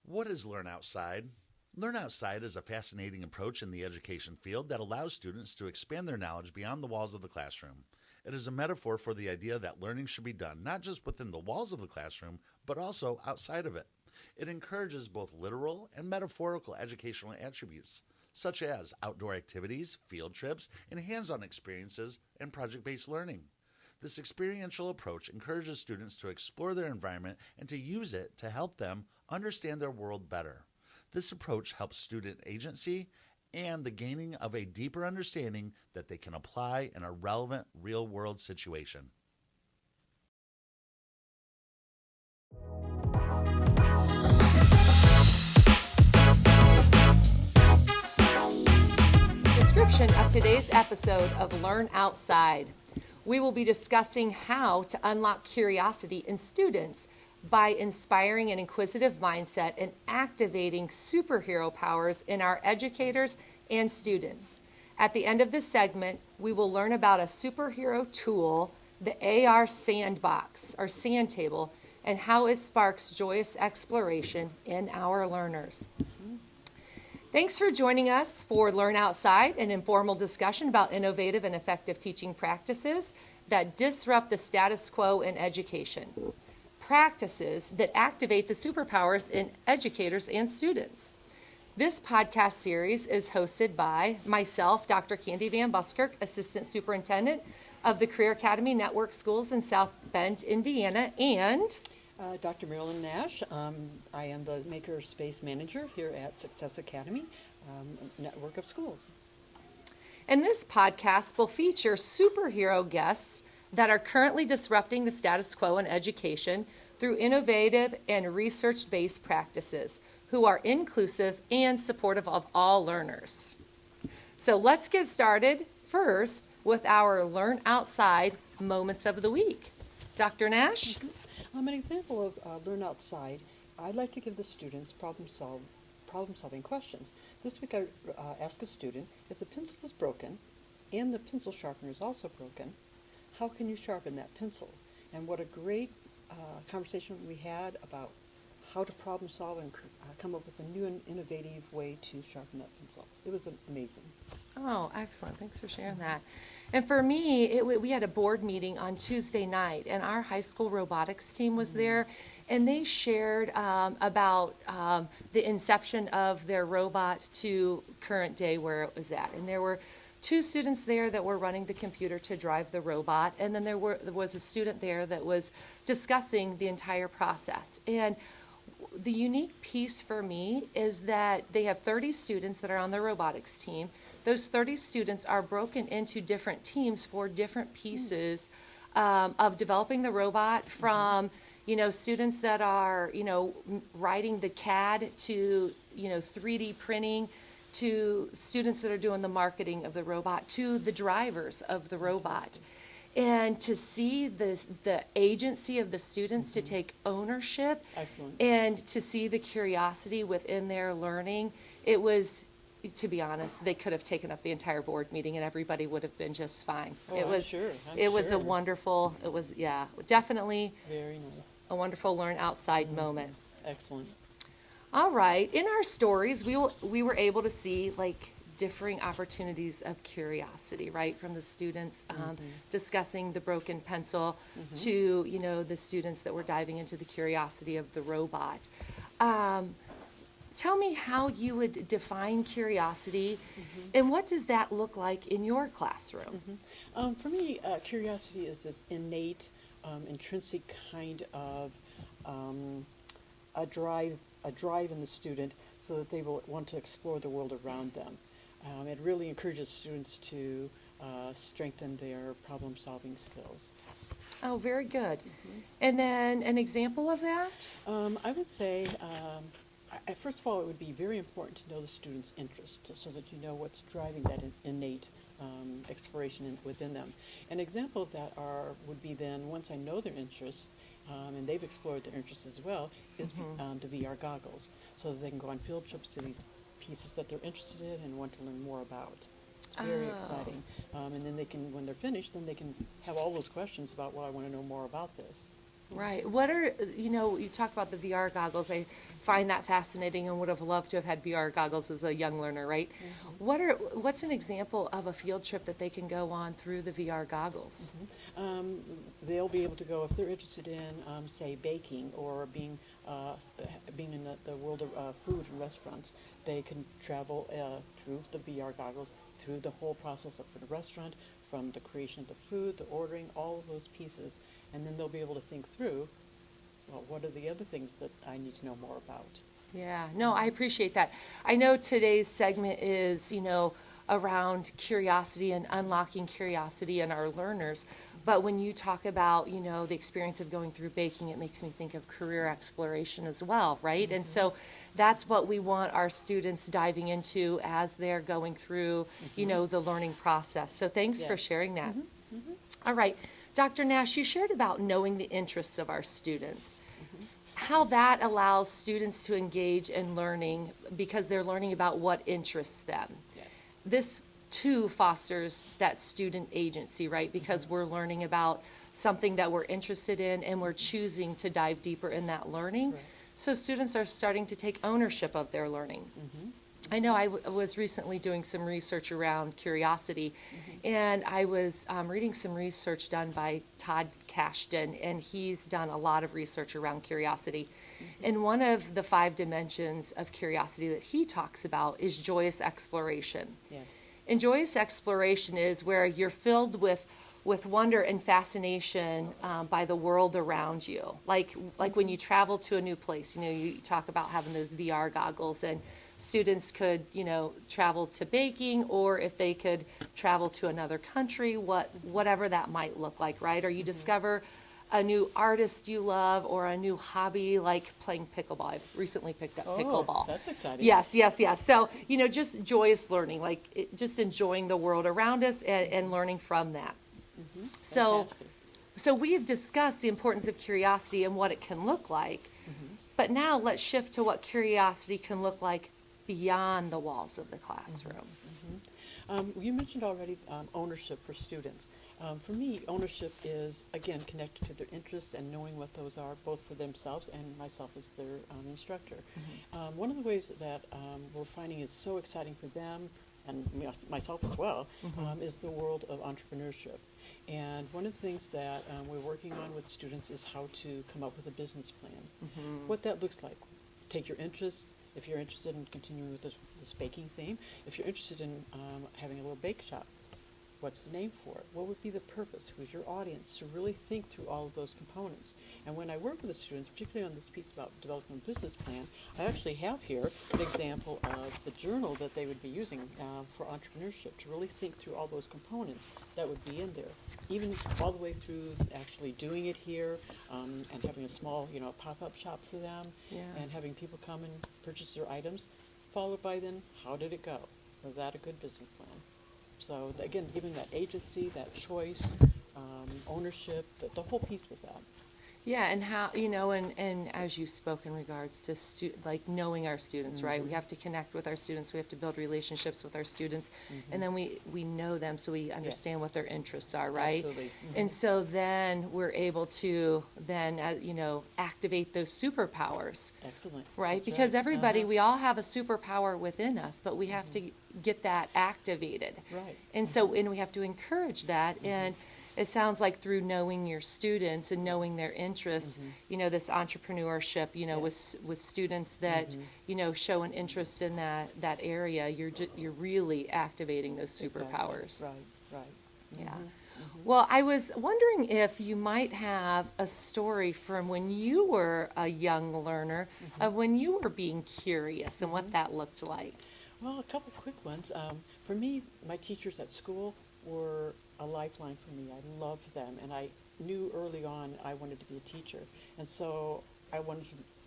What is Learn Outside? Learn Outside is a fascinating approach in the education field that allows students to expand their knowledge beyond the walls of the classroom. It is a metaphor for the idea that learning should be done not just within the walls of the classroom, but also outside of it. It encourages both literal and metaphorical educational attributes, such as outdoor activities, field trips, and hands on experiences and project based learning. This experiential approach encourages students to explore their environment and to use it to help them understand their world better. This approach helps student agency and the gaining of a deeper understanding that they can apply in a relevant real world situation. Description of today's episode of Learn Outside. We will be discussing how to unlock curiosity in students by inspiring an inquisitive mindset and activating superhero powers in our educators and students. At the end of this segment, we will learn about a superhero tool, the AR Sandbox, or Sand Table, and how it sparks joyous exploration in our learners. Thanks for joining us for Learn Outside, an informal discussion about innovative and effective teaching practices that disrupt the status quo in education. Practices that activate the superpowers in educators and students. This podcast series is hosted by myself, Dr. Candy Van Buskirk, Assistant Superintendent of the Career Academy Network Schools in South Bend, Indiana, and Dr. Marilyn Nash. I am the Makerspace Manager here at Success Academy Network of Schools. And this podcast will feature superhero guests that are currently disrupting the status quo in education through innovative and research-based practices who are inclusive and supportive of all learners. So let's get started first with our Learn Outside Moments of the Week. Dr. Nash? An example of Learn Outside, I'd like to give the students problem-solving questions. This week I asked a student, if the pencil is broken and the pencil sharpener is also broken, how can you sharpen that pencil? And what a great conversation we had about how to problem solve and come up with a new and innovative way to sharpen that pencil. It was amazing. Oh, excellent. Thanks for sharing that. And for me, we had a board meeting on Tuesday night, and our high school robotics team was there, and they shared about the inception of their robot to current day where it was at. And there were 2 students there that were running the computer to drive the robot, and then there was a student there that was discussing the entire process. And the unique piece for me is that they have 30 students that are on the robotics team. Those 30 students are broken into different teams for different pieces of developing the robot, from students that are writing the CAD to 3D printing, to students that are doing the marketing of the robot, to the drivers of the robot. And to see the agency of the students to take ownership. Excellent. And to see the curiosity within their learning, it was, to be honest, they could have taken up the entire board meeting and everybody would have been just fine. Oh, it was I'm sure. It was a wonderful, definitely Very nice. a wonderful Learn Outside moment. Excellent. All right, in our stories, we were able to see differing opportunities of curiosity, right, from the students discussing the broken pencil to the students that were diving into the curiosity of the robot. Tell me how you would define curiosity, and what does that look like in your classroom? For me, curiosity is this innate, intrinsic kind of a drive in the student, so that they will want to explore the world around them. It really encourages students to strengthen their problem-solving skills. Oh, very good. And then an example of that? I would say, first of all, it would be very important to know the student's interest, so that you know what's driving that innate exploration within them. An example of that would be then, once I know their interests, and they've explored their interests as well, is the VR goggles, so that they can go on field trips to these pieces that they're interested in and want to learn more about. It's very exciting. And then they can, when they're finished, then they can have all those questions about, well, I want to know more about this. Right. What are, you talk about the VR goggles. I find that fascinating and would have loved to have had VR goggles as a young learner, right? What's an example of a field trip that they can go on through the VR goggles? They'll be able to go if they're interested in, say, baking or being in the world of food and restaurants. They can travel through the VR goggles through the whole process of the restaurant, from the creation of the food, the ordering, all of those pieces, and then they'll be able to think through, well, what are the other things that I need to know more about? Yeah, no, I appreciate that. I know today's segment is, around curiosity and unlocking curiosity in our learners. But when you talk about, the experience of going through baking, it makes me think of career exploration as well, right? And so that's what we want our students diving into as they're going through, the learning process. So thanks for sharing that. All right. Dr. Nash, you shared about knowing the interests of our students. How that allows students to engage in learning because they're learning about what interests them. Yes. This too fosters that student agency, right? Because we're learning about something that we're interested in and we're choosing to dive deeper in that learning. Right. So students are starting to take ownership of their learning. I know I was recently doing some research around curiosity, and I was reading some research done by Todd Kashdan, and he's done a lot of research around curiosity. And one of the 5 dimensions of curiosity that he talks about is joyous exploration. Yes. And joyous exploration is where you're filled with wonder and fascination by the world around you. Like when you travel to a new place, you talk about having those VR goggles, and students could, travel to baking, or if they could travel to another country, whatever that might look like, right? Or you discover a new artist you love or a new hobby like playing pickleball. I've recently picked up pickleball. That's exciting. Yes. So, just joyous learning, just enjoying the world around us and learning from that. Fantastic. So we've discussed the importance of curiosity and what it can look like, but now let's shift to what curiosity can look like beyond the walls of the classroom. You mentioned already ownership for students. For me, ownership is, again, connected to their interests and knowing what those are, both for themselves and myself as their instructor. One of the ways that we're finding is so exciting for them, and myself as well, is the world of entrepreneurship. And one of the things that we're working on with students is how to come up with a business plan. What that looks like. Take your interests. If you're interested in continuing with this baking theme, if you're interested in having a little bake shop, what's the name for it? What would be the purpose? Who's your audience? To really think through all of those components. And when I work with the students, particularly on this piece about developing a business plan, I actually have here an example of the journal that they would be using for entrepreneurship to really think through all those components that would be in there. Even all the way through actually doing it here and having a small, pop-up shop for them and having people come and purchase their items, followed by then, how did it go? Was that a good business plan? So again, giving that agency, that choice, ownership, the whole piece with that. Yeah, and how, and as you spoke in regards to knowing our students, right? We have to connect with our students. We have to build relationships with our students. And then we know them so we understand what their interests are, right? Absolutely. And so then we're able to then, activate those superpowers. Excellent. Right? That's Because right. everybody, we all have a superpower within us, but we have to get that activated. Right. And so, and we have to encourage that. And it sounds like through knowing your students and knowing their interests, this entrepreneurship, with students that, show an interest in that area, you're really activating those superpowers. Exactly. Right. Yeah. Well, I was wondering if you might have a story from when you were a young learner of when you were being curious and what that looked like. Well, a couple quick ones. For me, my teachers at school were a lifeline for me. I loved them, and I knew early on I wanted to be a teacher. And so I wanted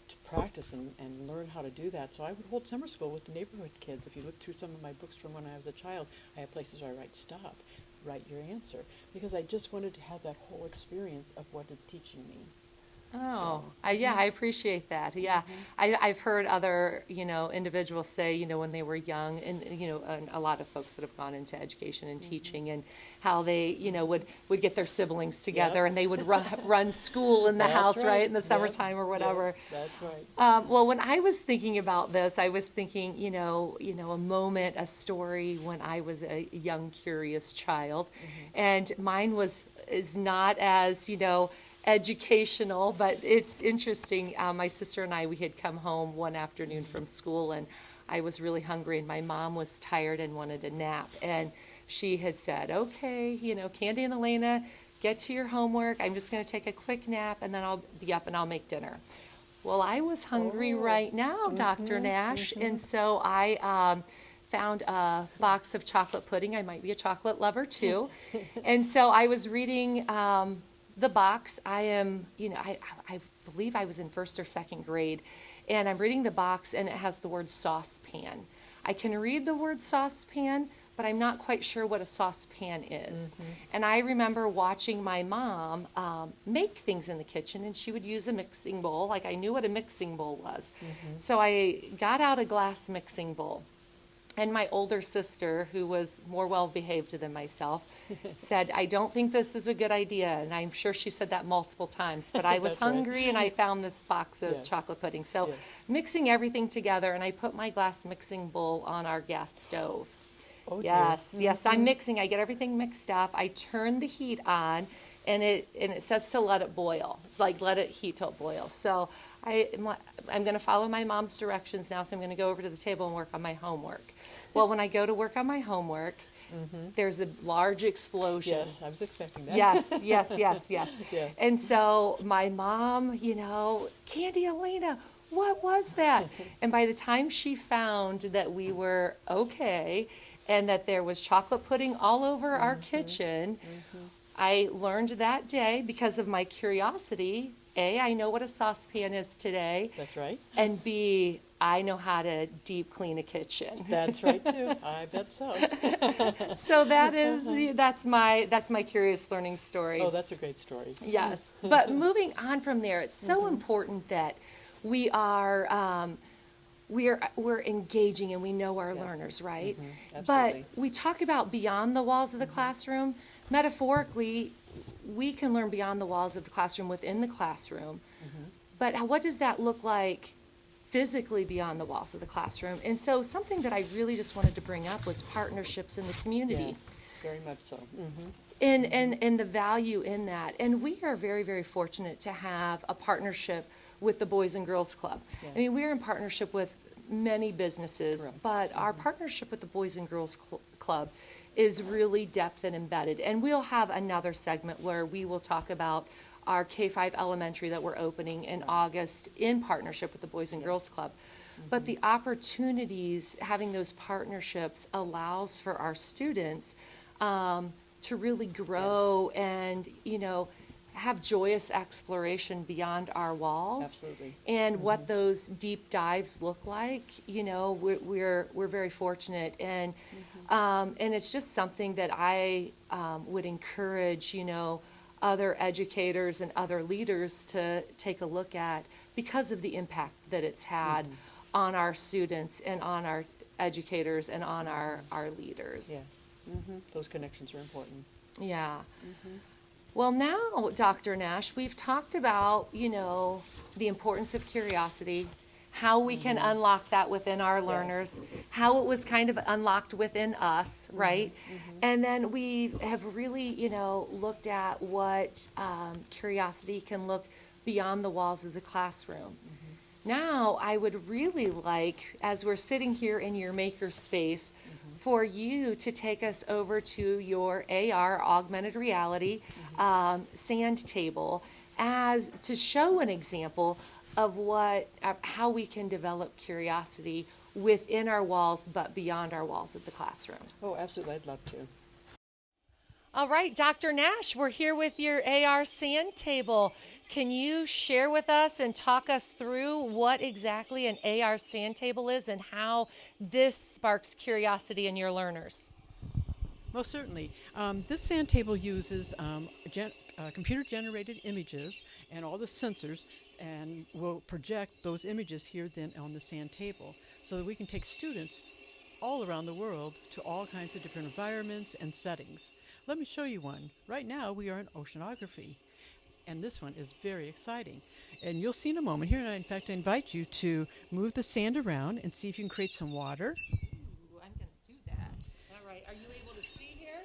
to practice and learn how to do that. So I would hold summer school with the neighborhood kids. If you look through some of my books from when I was a child, I have places where I write stop, write your answer, because I just wanted to have that whole experience of what did teaching mean. Oh, So, Yeah, I appreciate that. Yeah, I've heard other, individuals say, when they were young, and a lot of folks that have gone into education and teaching, and how they, would get their siblings together, and they would run school in the That's house, right, in the Yep. summertime or whatever. Yep. That's right. Well, when I was thinking about this, I was thinking, a moment, a story when I was a young, curious child, and mine is not as, educational, but it's interesting. My sister and we had come home one afternoon from school, and I was really hungry, and my mom was tired and wanted a nap, and she had said, okay, Candy and Elena, get to your homework. I'm just going to take a quick nap, and then I'll be up and I'll make dinner. Well, I was hungry right now, Dr. Nash, and so I found a box of chocolate pudding. I might be a chocolate lover too. And so I was reading the box. I believe I was in first or second grade, and I'm reading the box, and it has the word saucepan. I can read the word saucepan, but I'm not quite sure what a saucepan is. And I remember watching my mom make things in the kitchen, and she would use a mixing bowl. Like, I knew what a mixing bowl was. So I got out a glass mixing bowl. And my older sister, who was more well-behaved than myself, said, I don't think this is a good idea. And I'm sure she said that multiple times. But I was hungry, and I found this box of chocolate pudding. So mixing everything together, and I put my glass mixing bowl on our gas stove. Oh, Yes, yes, I'm mixing. I get everything mixed up. I turn the heat on, and it says to let it boil. It's like let it heat till it boils. So I'm going to follow my mom's directions now, so I'm going to go over to the table and work on my homework. Well, when I go to work on my homework, there's a large explosion. Yes, I was expecting that. Yes. Yeah. And so my mom, Candy, Elena, what was that? And by the time she found that we were okay and that there was chocolate pudding all over our kitchen, I learned that day, because of my curiosity, A, I know what a saucepan is today. That's right. And B, I know how to deep clean a kitchen. That's right too. I bet so. So that's my curious learning story. Oh, that's a great story. Yes. But moving on from there, it's so important that we are we're engaging and we know our learners, right? But Absolutely. we talk about beyond the walls of the classroom. Metaphorically, we can learn beyond the walls of the classroom within the classroom. But what does that look like physically beyond the walls of the classroom? And so something that I really just wanted to bring up was partnerships in the community. Yes, very much so. And the value in that. And we are very, very fortunate to have a partnership with the Boys and Girls Club. Yes. I mean, we're in partnership with many businesses, Correct. but our partnership with the Boys and Girls Club is really depth and embedded. And we'll have another segment where we will talk about our K-5 elementary that we're opening in August in partnership with the Boys and Girls Club. But the opportunities, having those partnerships allows for our students to really grow and, have joyous exploration beyond our walls. Absolutely. And what those deep dives look like, we're very fortunate. And it's just something that I would encourage, other educators and other leaders to take a look at, because of the impact that it's had on our students and on our educators and on our leaders. Yes. Those connections are important. Yeah. Well, now, Dr. Nash, we've talked about, the importance of curiosity, how we can unlock that within our learners, how it was kind of unlocked within us, right? And then we have really, looked at what curiosity can look beyond the walls of the classroom. Now, I would really like, as we're sitting here in your maker space, for you to take us over to your AR, augmented reality, sand table, as to show an example of how we can develop curiosity within our walls, but beyond our walls of the classroom. Oh, absolutely. I'd love to. All right, Dr. Nash, we're here with your AR sand table. Can you share with us and talk us through what exactly an AR sand table is and how this sparks curiosity in your learners? Most certainly. This sand table uses computer-generated images and all the sensors, and we'll project those images here then on the sand table so that we can take students all around the world to all kinds of different environments and settings. Let me show you one. Right now we are in oceanography, and this one is very exciting. And you'll see in a moment here, and in fact I invite you to move the sand around and see if you can create some water. Ooh, I'm going to do that. All right, are you able to see here?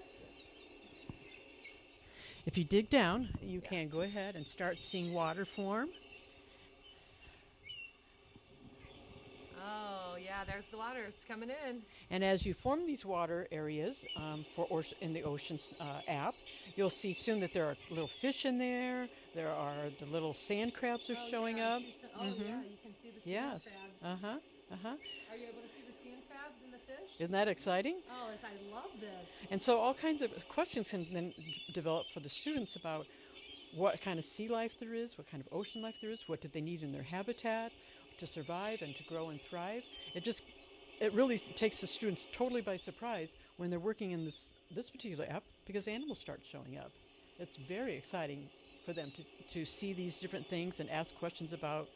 If you dig down, you can go ahead and start seeing water form. Oh, yeah, there's the water. It's coming in. And as you form these water areas in the Oceans app, you'll see soon that there are little fish in there. There are the little sand crabs are showing up. Yeah, you can see the sand Yes. crabs. Uh-huh. Are you able to see the sand crabs and the fish? Isn't that exciting? Oh, I love this. And so all kinds of questions can then develop for the students about what kind of sea life there is, what kind of ocean life there is, what do they need in their habitat to survive and to grow and thrive. It really takes the students totally by surprise when they're working in this particular app, because animals start showing up. It's very exciting for them to see these different things and ask questions about,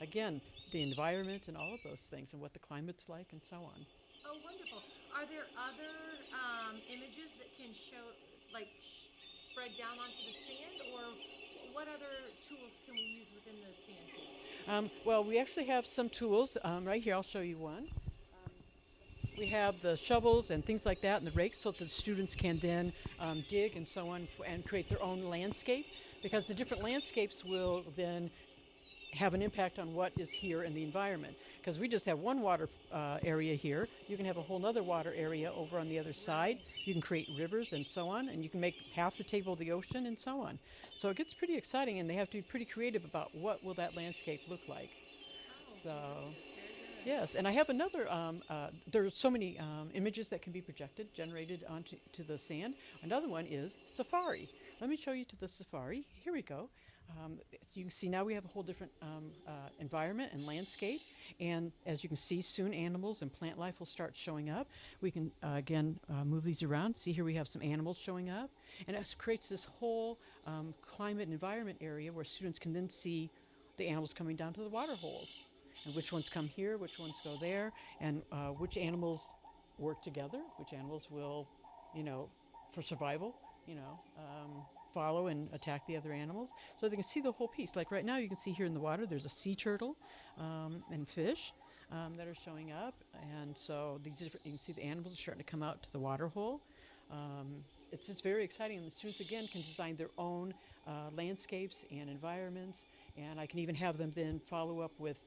again, the environment and all of those things and what the climate's like and so on. Oh, wonderful. Are there other images that can show, spread down onto the sand, or what other tools can we use within the sand table? Well, we actually have some tools. Right here, I'll show you one. We have the shovels and things like that and the rakes so that the students can then dig and so on and create their own landscape, because the different landscapes will then have an impact on what is here in the environment. Because we just have one water area here. You can have a whole other water area over on the other side. You can create rivers and so on, and you can make half the table of the ocean and so on. So it gets pretty exciting, and they have to be pretty creative about what will that landscape look like. So, yes, and I have another, there are so many images that can be projected, generated onto the sand. Another one is safari. Let me show you to the safari. Here we go. You can see now we have a whole different environment and landscape, and as you can see, soon animals and plant life will start showing up. We can again move these around. See, here we have some animals showing up, and it creates this whole climate and environment area where students can then see the animals coming down to the water holes, and which ones come here, which ones go there, and which animals work together, which animals will, for survival, follow and attack the other animals. So they can see the whole piece. Like right now, you can see here in the water, there's a sea turtle and fish that are showing up. And so these different, you can see the animals are starting to come out to the water hole. It's just very exciting. And the students, again, can design their own landscapes and environments. And I can even have them then follow up with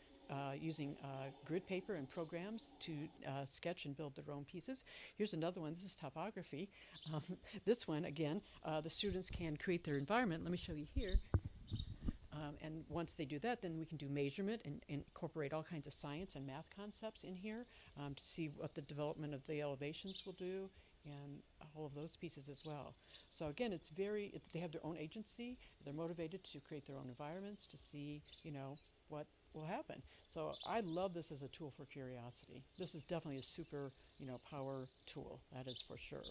using grid paper and programs to sketch and build their own pieces. Here's another one. This is topography. This one, again, the students can create their environment. Let me show you here. And once they do that, then we can do measurement and incorporate all kinds of science and math concepts in here to see what the development of the elevations will do and all of those pieces as well. So again, they have their own agency. They're motivated to create their own environments to see, what will happen. So I love this as a tool for curiosity. This is definitely a super, power tool. That is for sure.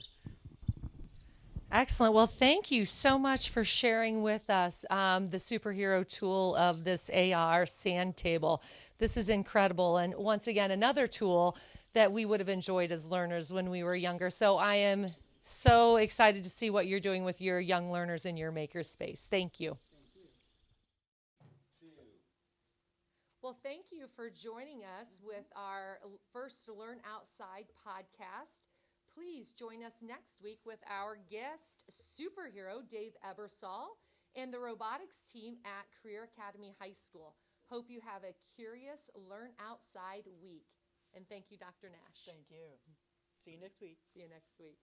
Excellent. Well, thank you so much for sharing with us the superhero tool of this AR sand table. This is incredible. And once again, another tool that we would have enjoyed as learners when we were younger. So I am so excited to see what you're doing with your young learners in your makerspace. Thank you. Well, thank you for joining us with our first Learn Outside podcast. Please join us next week with our guest superhero, Dave Ebersol, and the robotics team at Career Academy High School. Hope you have a curious Learn Outside week. And thank you, Dr. Nash. Thank you. See you next week. See you next week.